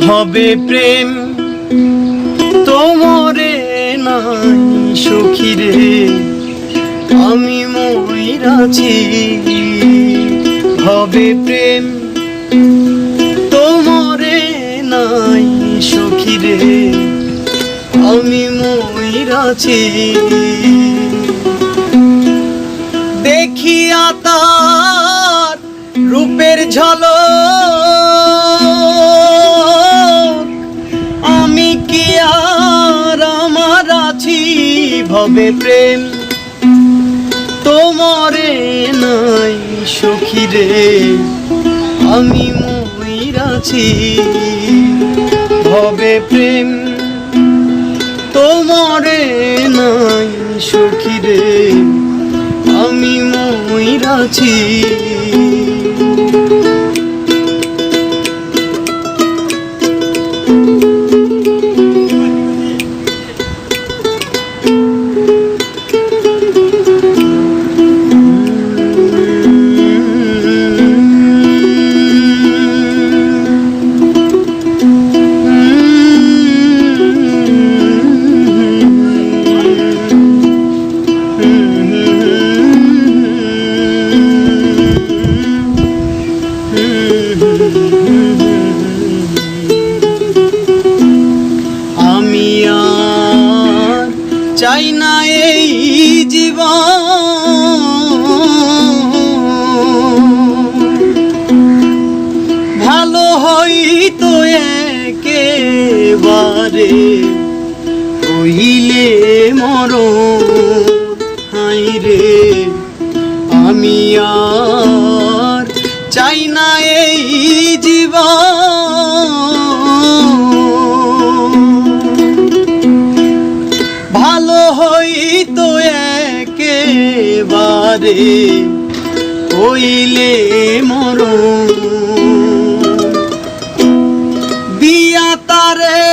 হবে প্রেম তোমরে নাই সখী রে, আমি মইরাছি। হবে প্রেম তোমরে নাই সখী রে, আমি মইরাছি। দেখিয়া তার রূপের ঝলক, আমি কি আর আমার আছি। ভবে প্রেম তোমরে নাই সখী রে, আমি মইরাছি। ভবে প্রেম তোমরে নাই সখী রে, আমি মইরাছি। আমি আর চাই না এই জীবন, ভালো হইতো একেবারে হইলে মরণ। হাই রে আমি আর চাই না এই জীবন, ভালো হইতো একেবারে হইলে মরণ। দিয়া তারে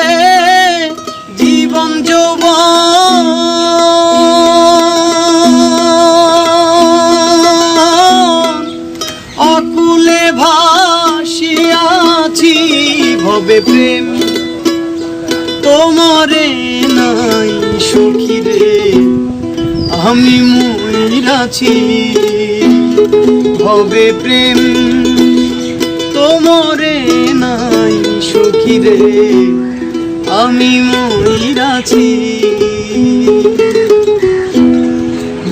জীবন যৌবন, অকুলে ভাসিয়াছি। ভবে প্রেম তোমরে নাই সখী রে, আমি মইরাছি। ভবে প্রেম তোমরে নাই সখী রে, আমি মইরাছি।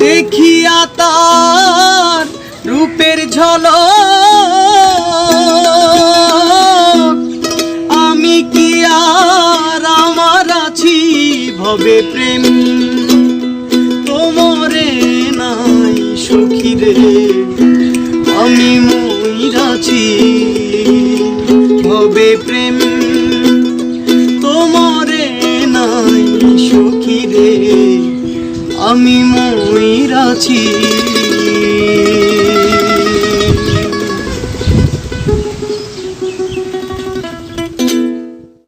দেখিয়া তার রূপের ঝলক, আমি কি আর আমার আছি। ভবে প্রেম তোমরে নাই সখী রে, আমি মইরাছি। ভবে প্রেম তোমরে নাই সখী রে, আমি মইরাছি।